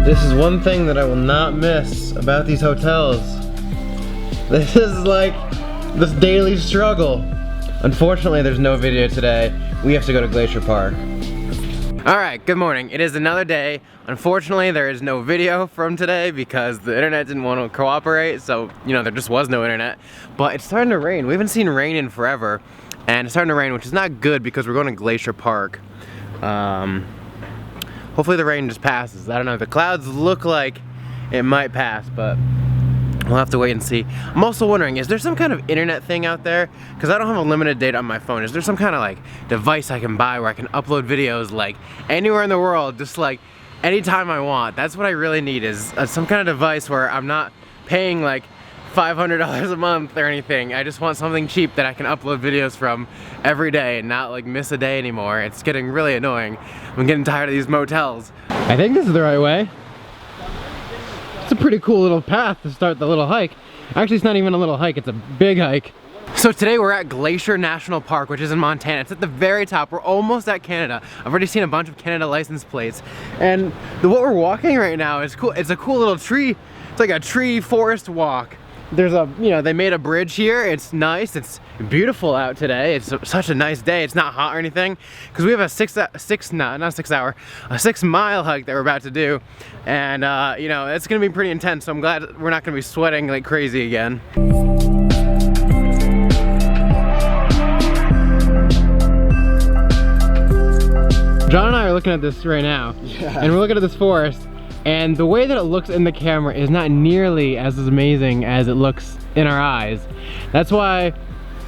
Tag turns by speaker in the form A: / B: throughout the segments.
A: This is one thing that I will not miss about these hotels. This is like this daily struggle. Unfortunately, there's no video today. We have to go to Glacier Park. Alright, good morning. It is another day. Unfortunately, there is no video from today because the internet didn't want to cooperate, so, you know, there just was no internet. But it's starting to rain. We haven't seen rain in forever, and it's starting to rain, which is not good because we're going to Glacier Park. Hopefully the rain just passes. I don't know, the clouds look like it might pass, but we'll have to wait and see. I'm also wondering, is there some kind of internet thing out there? Because I don't have a limited data on my phone. Is there some kind of like device I can buy where I can upload videos like anywhere in the world, just like anytime I want? That's what I really need, is some kind of device where I'm not paying like $500 a month or anything. I just want something cheap that I can upload videos from every day and not like miss a day anymore. It's getting really annoying. I'm getting tired of these motels. I think this is the right way. It's a pretty cool little path to start the little hike. Actually, it's not even a little hike, it's a big hike. So today we're at Glacier National Park, which is in Montana. It's at the very top. We're almost at Canada. I've already seen a bunch of Canada license plates. And what we're walking right now is cool. It's a cool little tree. It's like a tree forest walk. There's a, you know, they made a bridge here. It's nice. It's beautiful out today. It's such a nice day. It's not hot or anything because we have a 6 mile hike that we're about to do, and you know, it's gonna be pretty intense. So I'm glad we're not gonna be sweating like crazy again. John and I are looking at this right now, and we're looking at this forest. And the way that it looks in the camera is not nearly as amazing as it looks in our eyes. That's why,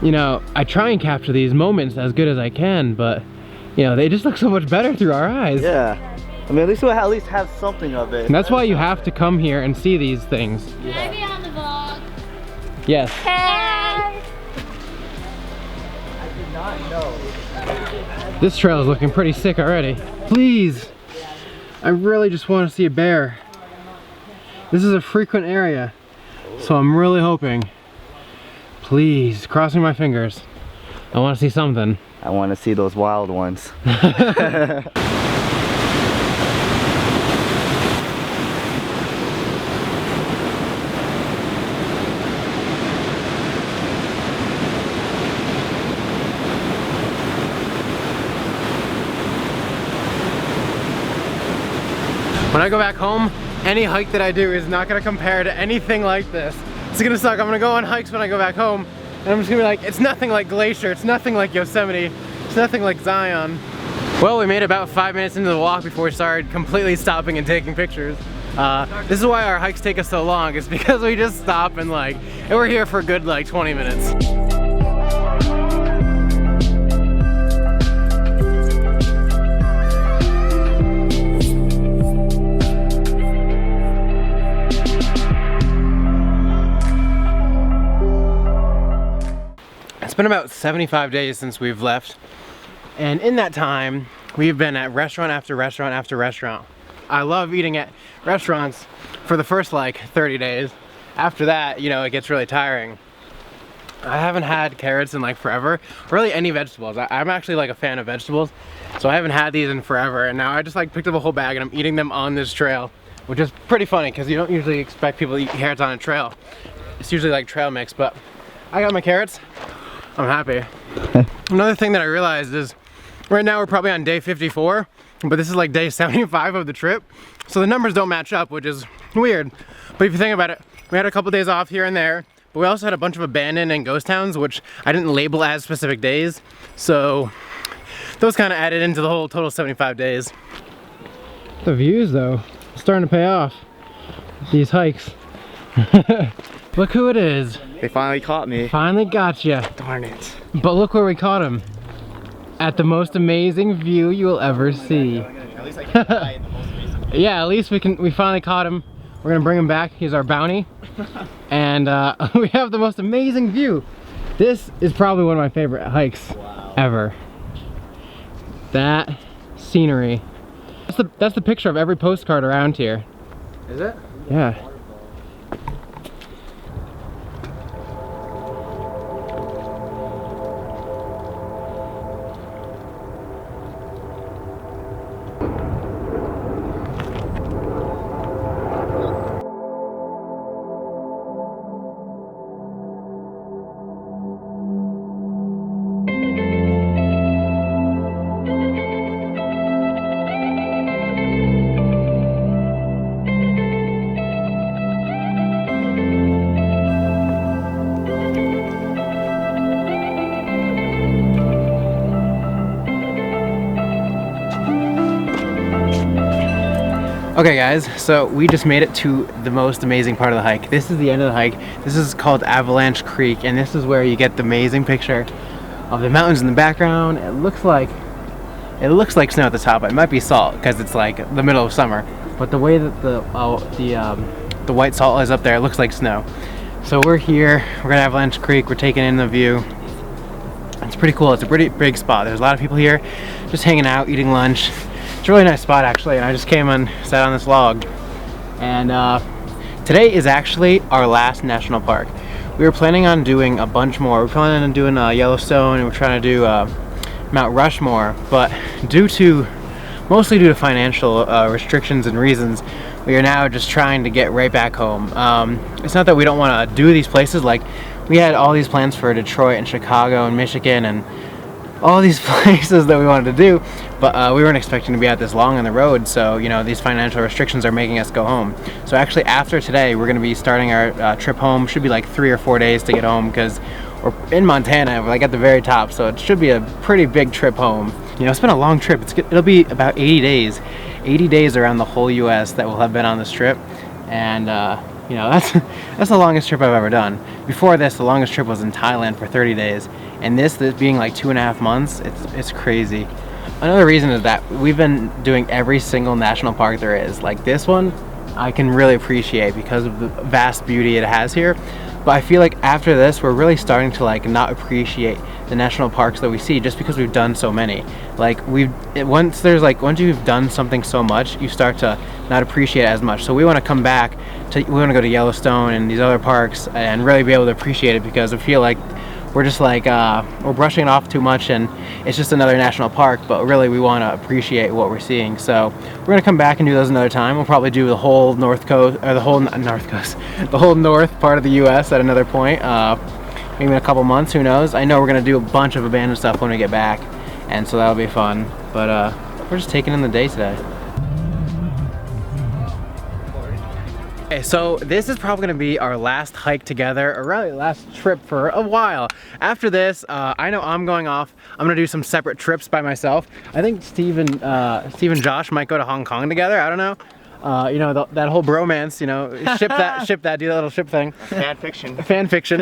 A: you know, I try and capture these moments as good as I can, but, you know, they just look so much better through our eyes.
B: Yeah. I mean, at least we'll at least have something of it.
A: And that's why you have to come here and see these things.
C: Can I be on the vlog?
A: Yes.
C: Hey!
B: I did not know.
A: This trail is looking pretty sick already. Please. I really just want to see a bear. This is a frequent area, so I'm really hoping. Please, crossing my fingers. I want to see something.
B: I want to see those wild ones.
A: When I go back home, any hike that I do is not gonna compare to anything like this. It's gonna suck. I'm gonna go on hikes when I go back home, and I'm just gonna be like, it's nothing like Glacier, it's nothing like Yosemite, it's nothing like Zion. Well, we made about 5 minutes into the walk before we started completely stopping and taking pictures. This is why our hikes take us so long. It's because we just stop and we're here for a good 20 minutes. It's been about 75 days since we've left, and in that time we've been at restaurant after restaurant after restaurant. I love eating at restaurants for the first 30 days. After that, you know, it gets really tiring. I haven't had carrots in forever, really any vegetables. I'm actually a fan of vegetables, so I haven't had these in forever, and now I just picked up a whole bag and I'm eating them on this trail, which is pretty funny because you don't usually expect people to eat carrots on a trail. It's usually trail mix, but I got my carrots. I'm happy. Another thing that I realized is right now we're probably on day 54, but this is day 75 of the trip. So the numbers don't match up, which is weird. But if you think about it, we had a couple days off here and there, but we also had a bunch of abandoned and ghost towns, which I didn't label as specific days. So those kind of added into the whole total 75 days. The views though, starting to pay off. These hikes. Look who it is.
B: They finally caught me.
A: Finally got you.
B: Darn it.
A: But look where we caught him. At the most amazing view you will ever see.
B: At least I can hide the most amazing view.
A: Yeah, at least we finally caught him. We're gonna bring him back. He's our bounty. And we have the most amazing view. This is probably one of my favorite hikes ever. That scenery. That's the picture of every postcard around here.
B: Is it?
A: Yeah. Okay guys, so we just made it to the most amazing part of the hike. This is the end of the hike. This is called Avalanche Creek, and this is where you get the amazing picture of the mountains in the background. It looks like snow at the top. It might be salt because it's like the middle of summer, but the way that the white salt is up there, it looks like snow. So we're here, we're at Avalanche Creek, we're taking in the view. It's pretty cool. It's a pretty big spot. There's a lot of people here just hanging out, eating lunch. It's a really nice spot actually, and I just came and sat on this log. And today is actually our last national park. We were planning on doing a bunch more. We're planning on doing Yellowstone, and we're trying to do Mount Rushmore, but mostly due to financial restrictions and reasons, we are now just trying to get right back home. It's not that we don't want to do these places. Like, we had all these plans for Detroit and Chicago and Michigan and all these places that we wanted to do, but we weren't expecting to be out this long on the road, so you know, these financial restrictions are making us go home. So actually after today we're going to be starting our trip home. Should be like 3 or 4 days to get home because we're in Montana, we're like at the very top, so it should be a pretty big trip home. You know, it's been a long trip. It'll be about 80 days. 80 days around the whole US that will have been on this trip, and you know, that's the longest trip I've ever done. Before this, the longest trip was in Thailand for 30 days. And this being like 2.5 months, it's crazy. Another reason is that we've been doing every single national park there is. Like this one, I can really appreciate because of the vast beauty it has here. But I feel like after this, we're really starting to like not appreciate the national parks that we see just because we've done so many. Like once you've done something so much, you start to not appreciate it as much. So we want to come back we want to go to Yellowstone and these other parks and really be able to appreciate it, because I feel like we're just like we're brushing it off too much and it's just another national park, but really we want to appreciate what we're seeing. So we're gonna come back and do those another time. We'll probably do the whole north coast, or the whole north part of the US at another point, maybe in a couple months, who knows. I know we're gonna do a bunch of abandoned stuff when we get back, and so that'll be fun. But we're just taking in the day today. Okay, so this is probably going to be our last hike together, or really last trip for a while. After this, I know I'm going off. I'm going to do some separate trips by myself. I think Steve and Josh might go to Hong Kong together. I don't know. You know, that whole bromance, you know, ship that, do that little ship thing.
B: Fan fiction.
A: Fan fiction.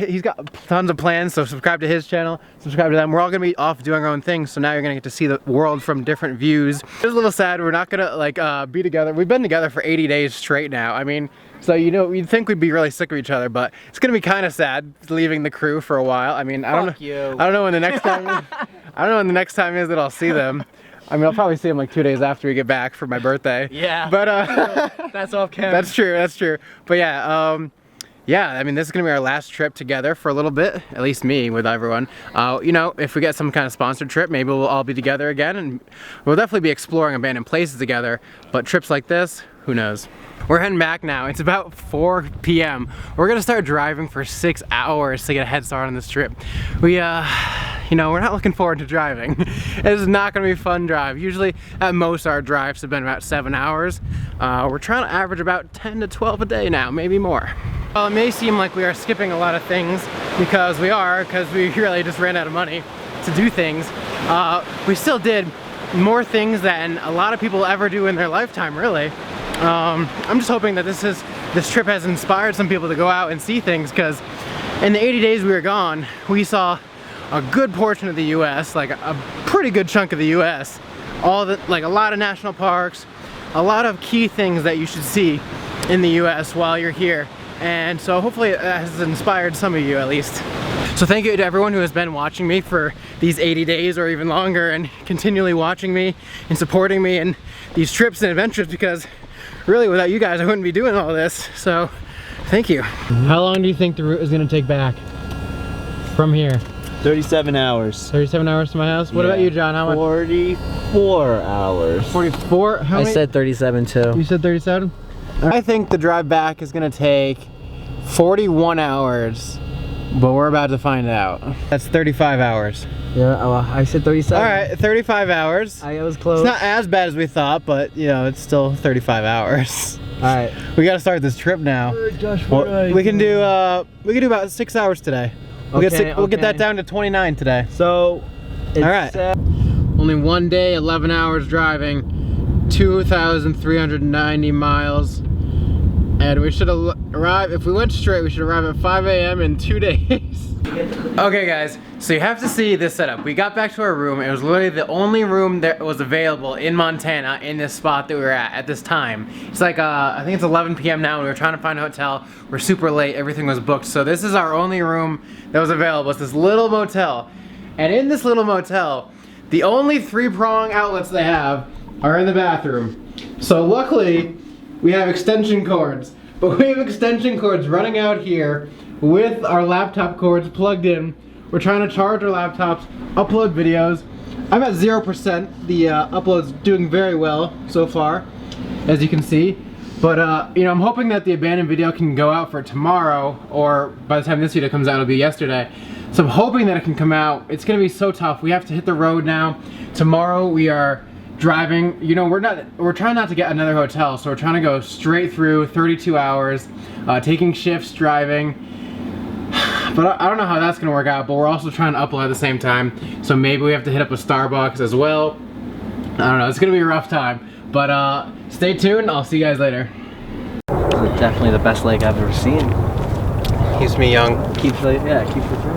A: He's got tons of plans, so subscribe to his channel, subscribe to them. We're all gonna be off doing our own things, so now you're gonna get to see the world from different views. It's a little sad we're not gonna like be together. We've been together for 80 days straight now. I mean, so you know, you'd think we'd be really sick of each other, but it's gonna be kind of sad leaving the crew for a while. I mean, I don't know when the next time I don't know when the next time is that I'll see them. I mean, I'll probably see him like 2 days after we get back for my birthday. Yeah. But
B: that's off camera.
A: That's true. That's true. But yeah, yeah. I mean, this is gonna be our last trip together for a little bit. At least me with everyone. You know, if we get some kind of sponsored trip, maybe we'll all be together again, and we'll definitely be exploring abandoned places together. But trips like this, who knows? We're heading back now. It's about 4 p.m. We're gonna start driving for 6 hours to get a head start on this trip. You know, we're not looking forward to driving. It's not gonna be a fun drive. Usually, at most, our drives have been about 7 hours. We're trying to average about 10 to 12 a day now, maybe more. Well, it may seem like we are skipping a lot of things, because we really just ran out of money to do things. We still did more things than a lot of people ever do in their lifetime, really. I'm just hoping that this trip has inspired some people to go out and see things, because in the 80 days we were gone, we saw a good portion of the US, like a pretty good chunk of the US. Like a lot of national parks, a lot of key things that you should see in the US while you're here. And so hopefully it has inspired some of you at least. So thank you to everyone who has been watching me for these 80 days or even longer, and continually watching me and supporting me in these trips and adventures, because really without you guys I wouldn't be doing all this. So thank you. How long do you think the route is going to take back from here?
B: 37 hours.
A: 37 hours to my house? What about you, John? How much?
B: 44 hours.
A: 44? How many?
C: I said 37 too.
A: You said 37? I think the drive back is gonna take 41 hours, but we're about to find out. That's 35 hours.
C: Yeah, well, I said 37.
A: Alright, 35 hours.
C: I was close.
A: It's not as bad as we thought, but you know, it's still 35 hours.
C: Alright.
A: We gotta start this trip now.
C: Josh,
A: we can do about 6 hours today. We'll get that down to 29 today.
C: So,
A: all right. Only one day, 11 hours driving. 2,390 miles. And we should arrive, if we went straight, we should arrive at 5 a.m. in 2 days. Okay guys, so you have to see this setup. We got back to our room. It was literally the only room that was available in Montana in this spot that we were at this time. It's like, I think it's 11 p.m. now and we were trying to find a hotel. We're super late, everything was booked. So this is our only room that was available. It's this little motel. And in this little motel, the only 3-prong outlets they have are in the bathroom. So luckily, we have extension cords. But we have extension cords running out here with our laptop cords plugged in. We're trying to charge our laptops, upload videos. I'm at 0%. The upload's doing very well so far, as you can see. But you know, I'm hoping that the abandoned video can go out for tomorrow, or by the time this video comes out, it'll be yesterday. So I'm hoping that it can come out. It's gonna be so tough. We have to hit the road now. Tomorrow we are driving. You know, we're trying not to get another hotel, so we're trying to go straight through 32 hours, taking shifts driving. But I don't know how that's gonna work out, but we're also trying to upload at the same time. So maybe we have to hit up a Starbucks as well. I don't know, it's gonna be a rough time. But stay tuned, I'll see you guys later.
C: This is definitely the best lake I've ever seen.
A: Keeps me young.
C: Keeps you through.